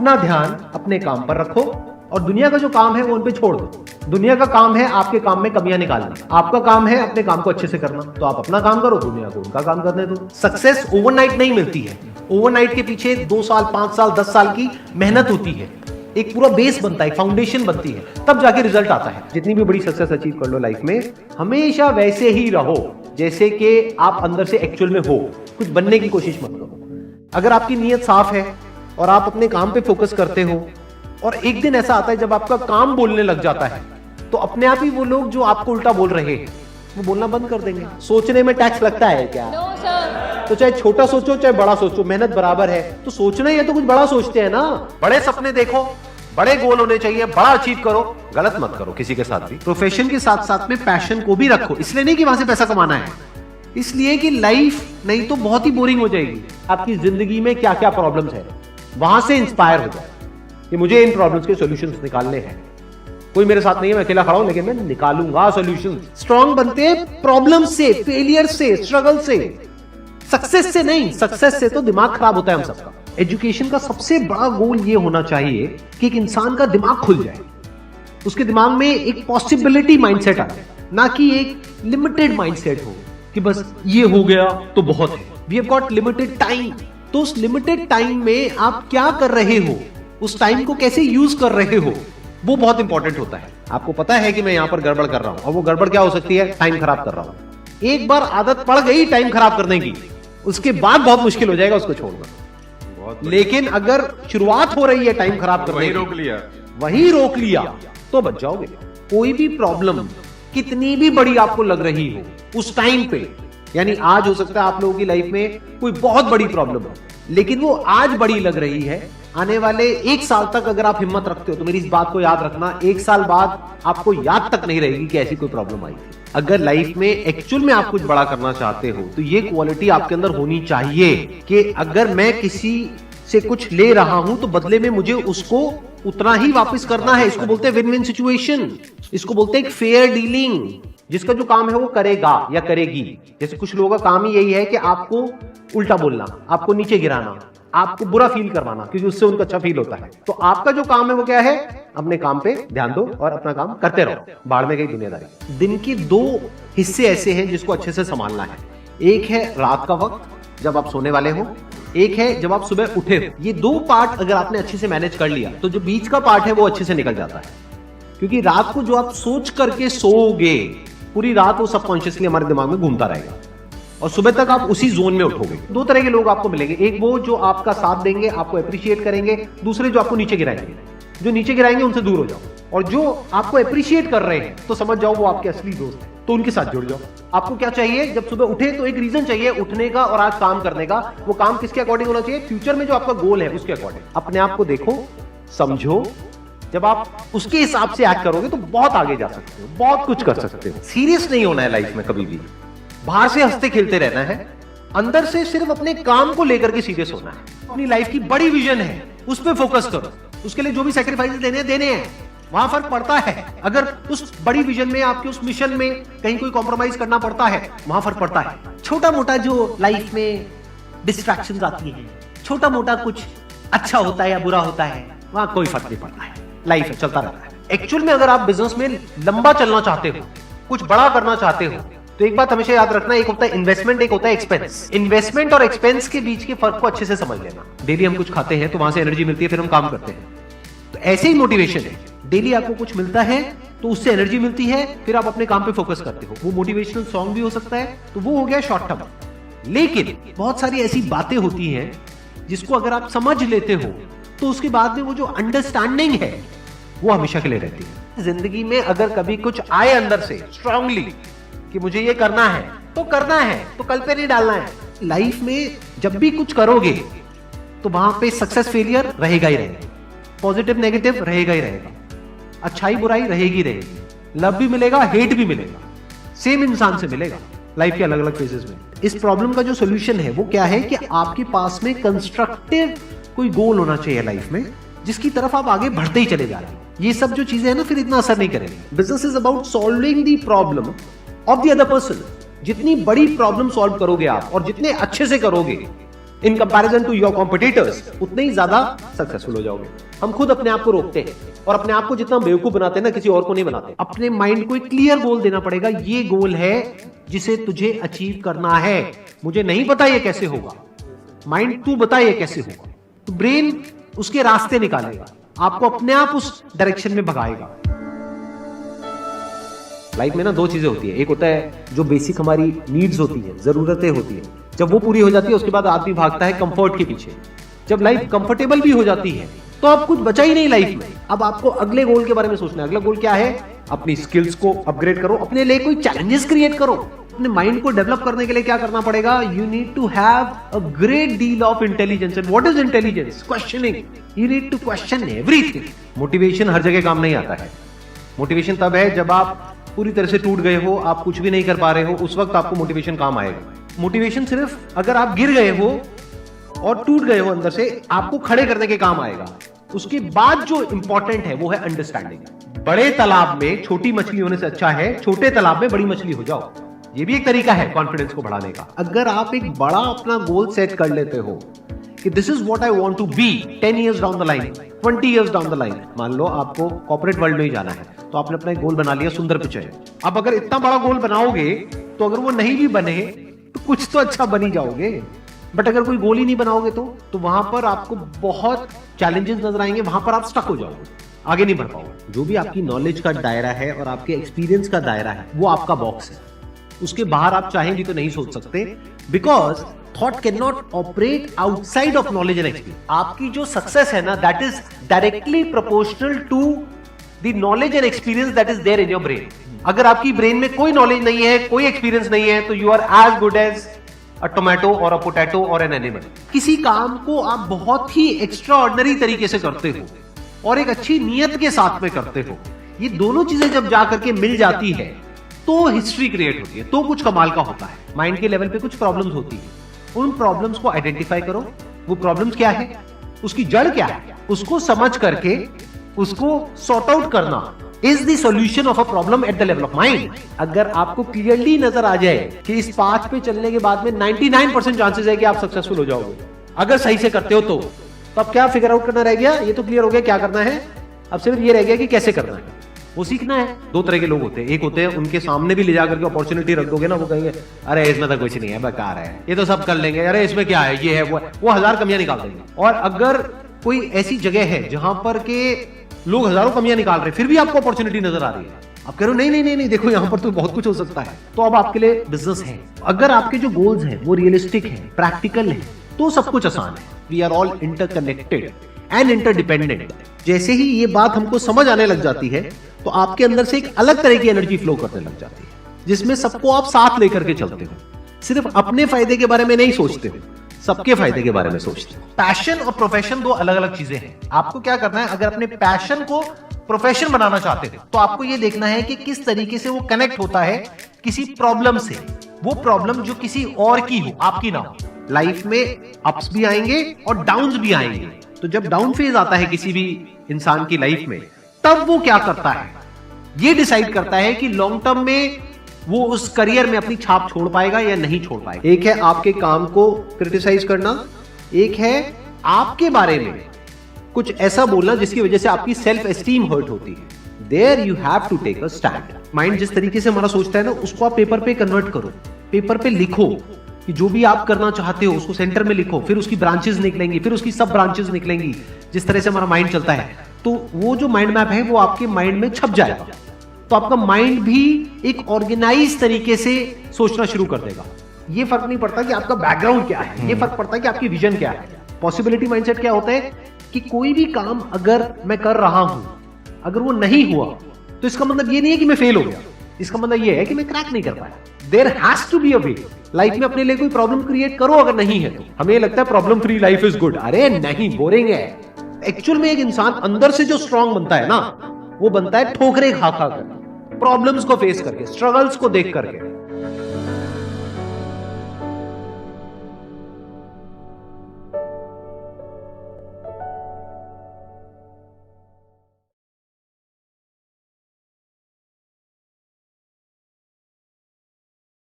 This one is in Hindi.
अपना ध्यान अपने काम पर रखो और दुनिया का जो काम है वो उन पे छोड़ दो। दुनिया का काम है आपके काम में कमियां निकालना, आपका काम है अपने काम को अच्छे से करना। तो आप अपना काम करो, दुनिया को उनका काम करने दो। सक्सेस ओवरनाइट नहीं मिलती है। ओवरनाइट के पीछे 2 साल, 5 साल, 10 साल की मेहनत होती है। एक पूरा बेस बनता है, फाउंडेशन बनती है, तब जाके रिजल्ट आता है। जितनी भी बड़ी सक्सेस अचीव कर लो लाइफ में, हमेशा वैसे ही रहो जैसे कि आप अंदर से एक्चुअल में हो। कुछ बनने की कोशिश मत करो। अगर आपकी नीयत साफ है और आप अपने काम पे फोकस करते हो और एक दिन ऐसा आता है जब आपका काम बोलने लग जाता है, तो अपने आप ही वो लोग जो आपको उल्टा बोल रहे हैं वो बोलना बंद कर देंगे। सोचने में टैक्स लगता है क्या? No sir. तो चाहे छोटा सोचो चाहे बड़ा सोचो, मेहनत बराबर है। तो सोचना ही है तो कुछ बड़ा सोचते हैं ना। बड़े सपने देखो, बड़े गोल होने चाहिए, बड़ा अचीव करो, गलत मत करो किसी के साथ भी। प्रोफेशन के साथ साथ में पैशन को भी रखो। इसलिए नहीं कि वहां से पैसा कमाना है, इसलिए कि लाइफ नहीं तो बहुत ही बोरिंग हो जाएगी। आपकी जिंदगी में क्या क्या प्रॉब्लम्स है, वहां से इंस्पायर हो जाए कि मुझे इन प्रॉब्लम्स के सॉल्यूशंस निकालने हैं। कोई मेरे साथ नहीं है, मैं अकेला खड़ा हूं, लेकिन मैं निकालूंगा सॉल्यूशन। स्ट्रांग बनते हैं प्रॉब्लम से, फेलियर से, स्ट्रगल से, सक्सेस से नहीं। सक्सेस से तो दिमाग खराब होता है हम सबका। एजुकेशन का सबसे बड़ा गोल ये होना चाहिए कि एक इंसान का दिमाग खुल जाए, उसके दिमाग में एक पॉसिबिलिटी माइंडसेट आ जाए, ना कि एक लिमिटेड माइंडसेट हो कि बस ये हो गया तो बहुत है। We have got limited time. तो उस लिमिटेड टाइम में आप क्या कर रहे हो, उस टाइम को कैसे यूज कर रहे हो, वो बहुत इंपॉर्टेंट होता है। आपको पता है कि मैं यहां पर गड़बड़ कर रहा हूं, और वो गड़बड़ क्या हो सकती है? टाइम खराब कर रहा हूं। एक बार आदत पड़ गई टाइम खराब करने की, उसके बाद बहुत मुश्किल हो जाएगा उसको छोड़ना। लेकिन अगर शुरुआत हो रही है टाइम खराब करने की, वही रोक लिया तो बच जाओगे। कोई भी प्रॉब्लम कितनी भी बड़ी आपको लग रही हो उस टाइम पे, यानी आज हो सकता है आप लोगों की लाइफ में कोई बहुत बड़ी प्रॉब्लम हो, लेकिन वो आज बड़ी लग रही है, आने वाले 1 साल तक अगर आप हिम्मत रखते हो तो मेरी इस बात को याद रखना, 1 साल बाद आपको याद तक नहीं रहेगी कि ऐसी कोई प्रॉब्लम आई थी। अगर लाइफ में एक्चुअल में आप कुछ बड़ा करना चाहते हो तो ये क्वालिटी आपके अंदर होनी चाहिए कि अगर मैं किसी से कुछ ले रहा हूं तो बदले में मुझे उसको उतना ही वापस करना है। इसको बोलते हैं विन विन सिचुएशन, इसको बोलते हैं फेयर डीलिंग। जिसका जो काम है वो करेगा या करेगी। जैसे कुछ लोगों का काम ही यही है कि आपको उल्टा बोलना, आपको नीचे गिराना, आपको बुरा फील करवाना, क्योंकि उससे उनको अच्छा फील होता है। तो आपका जो काम है वो क्या है? अपने काम पे ध्यान दो और अपना काम करते रहो। बाढ़ में गई दुनियादारी। दिन के 2 हिस्से ऐसे हैं जिसको अच्छे से संभालना है। एक है रात का वक्त जब आप सोने वाले हो, एक है जब आप सुबह उठे हो। ये 2 पार्ट अगर आपने अच्छे से मैनेज कर लिया तो जो बीच का पार्ट है वो अच्छे से निकल जाता है। क्योंकि रात को जो आप सोच करके सोओगे, पूरी रात वो सबकॉन्शियसली हमारे दिमाग में घूमता रहेगा और सुबह तक आप उसी जोन में उठोगे। 2 तरह के लोग आपको मिलेंगे, एक वो जो आपका साथ देंगे, आपको अप्रिशिएट करेंगे, दूसरे जो आपको नीचे गिराएंगे। जो नीचे गिराएंगे उनसे दूर हो जाओ, और जो आपको अप्रिशिएट कर रहे हैं तो समझ जाओ वो आपके असली दोस्त हैं, तो उनके साथ जुड़ जाओ। आपको क्या चाहिए? जब सुबह उठे तो एक रीजन चाहिए उठने का और आज काम करने का। वो काम किसके अकॉर्डिंग होना चाहिए? फ्यूचर में जो आपका गोल है उसके अकॉर्डिंग। अपने आप को देखो, समझो। जब आप उसके हिसाब से एक्ट करोगे तो बहुत आगे जा सकते हो, बहुत कुछ कर सकते हो। सीरियस नहीं होना है लाइफ में कभी भी। बाहर से हंसते खेलते रहना है, अंदर से सिर्फ अपने काम को लेकर के सीरियस होना है। अपनी लाइफ की बड़ी विजन है, उस पर फोकस करो। उसके लिए जो भी सैक्रिफाइस देने हैं, वहां फर्क पड़ता है। अगर उस बड़ी विजन में, आपके उस मिशन में कहीं कोई कॉम्प्रोमाइज करना पड़ता है, वहां फर्क पड़ता है। छोटा मोटा जो लाइफ में डिस्ट्रैक्शंस आती है, छोटा मोटा कुछ अच्छा होता है या बुरा होता है, वहां कोई फर्क नहीं पड़ता है। लाइफ है, चलता रहता है। एक्चुअल में अगर आप बिजनेस में लंबा चलना चाहते हो, कुछ बड़ा करना चाहते हो, तो एक बात हमेशा याद रखना, एक होता है इन्वेस्टमेंट, एक होता है एक्सपेंस। इन्वेस्टमेंट और एक्सपेंस के बीच के फर्क को अच्छे से समझ लेना। डेली हम कुछ खाते हैं तो वहां से एनर्जी मिलती है, फिर हम काम करते हैं। तो ऐसे ही मोटिवेशन है, डेली आपको कुछ मिलता है तो उससे एनर्जी मिलती है, फिर आप अपने काम पे फोकस करते हो। वो मोटिवेशनल सॉन्ग भी हो सकता है, तो वो हो गया शॉर्ट टर्म। लेकिन बहुत सारी ऐसी बातें होती हैं जिसको अगर आप समझ लेते हो तो उसके बाद में वो जो अंडरस्टैंडिंग है वो हमेशा के लिए रहती है। जिंदगी में अगर कभी कुछ आए अंदर से स्ट्रांगली कि मुझे ये करना है, तो कल पे नहीं डालना है। लाइफ में जब भी कुछ करोगे तो वहां पे सक्सेस फेलियर रहेगा ही रहेगा, पॉजिटिव नेगेटिव रहेगा ही रहेगा, अच्छाई बुराई रहेगी रहेगी, लव भी मिलेगा, हेट भी मिलेगा, सेम इंसान से मिलेगा लाइफ के अलग अलग फेजेस में। इस प्रॉब्लम का जो सोल्यूशन है वो क्या है कि आपके पास में कंस्ट्रक्टिव कोई गोल होना चाहिए लाइफ में, जिसकी तरफ आप आगे बढ़ते ही चले जा रहे हैं। ये सब जो चीजें हैं ना, फिर इतना असर नहीं करेंगी। Business is about solving the problem of the other person. जितनी बड़ी प्रॉब्लम सॉल्व करोगे आप और जितने अच्छे से करोगे, in comparison to your competitors, उतने ही ज्यादा सक्सेसफुल हो जाओगे। हम खुद अपने आप को रोकते हैं और अपने आप को जितना बेवकूफ बनाते हैं ना, किसी और को नहीं बनाते। अपने माइंड को एक क्लियर गोल देना पड़ेगा, ये गोल है जिसे तुझे अचीव करना है। मुझे नहीं पता ये कैसे होगा, माइंड तू बता ये कैसे होगा। तो ब्रेन उसके रास्ते निकालेगा, आपको अपने आप उस डायरेक्शन में भगाएगा। लाइफ में ना दो चीजें होती है, एक होता है जो बेसिक हमारी नीड्स होती है, जरूरतें होती है, जब वो पूरी हो जाती है उसके बाद आदमी भागता है कंफर्ट के पीछे। जब लाइफ कंफर्टेबल भी हो जाती है तो अब कुछ बचा ही नहीं लाइफ में। अब आपको अगले गोल के बारे में सोचना है। अगला गोल क्या है? अपनी स्किल्स को अपग्रेड करो, अपने लिए कोई चैलेंजेस क्रिएट करो। अपने माइंड को डेवलप करने के लिए क्या करना पड़ेगा? You need to have a great deal of intelligence. And what is intelligence? Questioning. You need to question everything. Motivation हर जगह काम नहीं आता है। मोटिवेशन तब है जब आप पूरी तरह से टूट गए हो, आप कुछ भी नहीं कर पा रहे हो, उस वक्त आपको मोटिवेशन काम आएगा। मोटिवेशन सिर्फ अगर आप गिर गए हो और टूट गए हो अंदर से, आपको खड़े करने के काम आएगा। उसके बाद जो इंपॉर्टेंट है वो है अंडरस्टैंडिंग। बड़े तालाब में छोटी मछली होने से अच्छा है छोटे तालाब में बड़ी मछली हो जाओ। ये भी एक तरीका है कॉन्फिडेंस को बढ़ाने का। अगर आप एक बड़ा अपना गोल सेट कर लेते हो कि this is what I want to be 10 years down the line, 20 years down the line. मान लो आपको कॉर्पोरेट वर्ल्ड में ही जाना है, तो आपने अपना एक गोल बना लिया सुंदर पिचाई। अब अगर इतना बड़ा गोल बनाओगे तो अगर वो नहीं भी बने तो कुछ तो अच्छा बन ही जाओगे। बट अगर कोई गोल ही नहीं बनाओगे तो वहां पर आपको बहुत चैलेंजेस नजर आएंगे, वहां पर आप स्टक हो जाओगे, आगे नहीं बढ़ पाओगे। जो भी आपकी नॉलेज का दायरा है और आपके एक्सपीरियंस का दायरा है वो आपका बॉक्स है। उसके बाहर आप चाहेंगे तो नहीं सोच सकते, because thought can not operate outside of knowledge and experience. आपकी जो सक्सेस है ना, that is directly proportional to the knowledge and experience that is there in your brain. अगर आपकी ब्रेन में कोई नॉलेज नहीं है, कोई एक्सपीरियंस नहीं है, तो you are as good as a tomato और अ पोटैटो और एन एनिमल। किसी काम को आप बहुत ही एक्स्ट्रा ऑर्डिनरी तरीके से करते हो और एक अच्छी नीयत के साथ में करते हो, ये दोनों चीजें जब जाकर के मिल जाती है तो हिस्ट्री क्रिएट होती है, तो कुछ कमाल का होता है। माइंड के लेवल पे कुछ प्रॉब्लम्स होती है, उन प्रॉब्लम्स को आइडेंटिफाई करो। वो प्रॉब्लम्स क्या है, उसकी जड़ क्या है, उसको समझ करके उसको सॉर्ट आउट करना is the solution of a problem at the level of mind. अगर आपको क्लियरली नजर आ जाए कि इस पाथ पे चलने के बाद में 99% चांसेस है कि आप सक्सेसफुल हो जाओगे अगर सही से करते हो, तो अब क्या फिगर आउट करना रह गया? ये तो क्लियर हो गया क्या करना है, अब सिर्फ ये रह गया कि कैसे करना है, वो सीखना है। दो तरह के लोग होते हैं, एक होते हैं उनके सामने भी ले जाकर के अपॉर्चुनिटी रख दोगे ना, वो कहेंगे अरे इसमें तो कुछ नहीं है, बेकार है, ये तो सब कर लेंगे, अरे इसमें क्या है, ये है वो 1000 कमियां निकाल देंगे। और अगर कोई ऐसी जगह है जहां पर के लोग हजारों कमियां निकाल रहे हैं, फिर भी आपको अपॉर्चुनिटी नजर आ रही है, आप कह रहे हो नहीं नहीं नहीं नहीं देखो यहाँ पर तो बहुत कुछ हो सकता है, तो अब आपके लिए बिजनेस है। अगर आपके जो गोल्स हैं वो रियलिस्टिक है, प्रैक्टिकल है, तो सब कुछ आसान है। We are all interconnected and interdependent. जैसे ही ये बात हमको समझ आने लग जाती है तो आपके अंदर से एक अलग तरह की एनर्जी फ्लो करने लग जाती है, जिसमें सबको आप साथ लेकर के चलते हो। सिर्फ अपने फायदे के बारे में नहीं सोचते हो, सबके फायदे के बारे में सोचते हो। पैशन और प्रोफेशन दो अलग अलग चीजें हैं। आपको क्या करना है, अगर अपने पैशन को प्रोफेशन बनाना चाहते हो तो आपको यह देखना है कि किस तरीके से वो कनेक्ट होता है किसी प्रॉब्लम से। वो प्रॉब्लम जो किसी और की हो, आपकी ना हो। लाइफ में अप्स भी आएंगे और डाउन्स भी आएंगे, तो जब डाउन फेज आता है किसी भी इंसान की लाइफ में, तब वो क्या करता है, ये डिसाइड करता है कि लॉन्ग टर्म में वो उस करियर में अपनी छाप छोड़ पाएगा या नहीं छोड़ पाएगा। एक है आपके काम को क्रिटिसाइज करना, एक है आपके बारे में कुछ ऐसा बोलना जिसकी वजह से आपकी सेल्फ एस्टीम हर्ट होती है। There you have to take a stand. Mind जिस तरीके से हमारा सोचता है ना, उसको आप पेपर पे कन्वर्ट करो, पेपर पे लिखो कि जो भी आप करना चाहते हो उसको सेंटर में लिखो, फिर उसकी ब्रांचेस निकलेंगी, फिर उसकी सब ब्रांचेस निकलेंगी। जिस तरह से हमारा माइंड चलता है, तो वो जो माइंड मैप है वो आपके माइंड में छप जाएगा, तो आपका माइंड भी एक ऑर्गेनाइज तरीके से सोचना शुरू कर देगा। ये फर्क नहीं पड़ता कि आपका बैकग्राउंड क्या है, ये फर्क पड़ता है कि आपकी विजन क्या है। पॉसिबिलिटी माइंडसेट क्या होता है कि कोई भी काम अगर मैं कर रहा हूं, अगर वो नहीं हुआ तो इसका मतलब ये नहीं है कि मैं फेल हो गया, इसका मतलब ये है कि मैं क्रैक नहीं कर पाया। There has to be a way. Life में अपने लिए कोई प्रॉब्लम क्रिएट करो, अगर नहीं है तो। हमें लगता है problem free life is good, अरे नहीं, बोरिंग है। एक्चुअल में एक इंसान अंदर से जो स्ट्रांग बनता है ना, वो बनता है ठोकरे खा खा कर, प्रॉब्लम्स को फेस करके, स्ट्रगल्स को देख करके।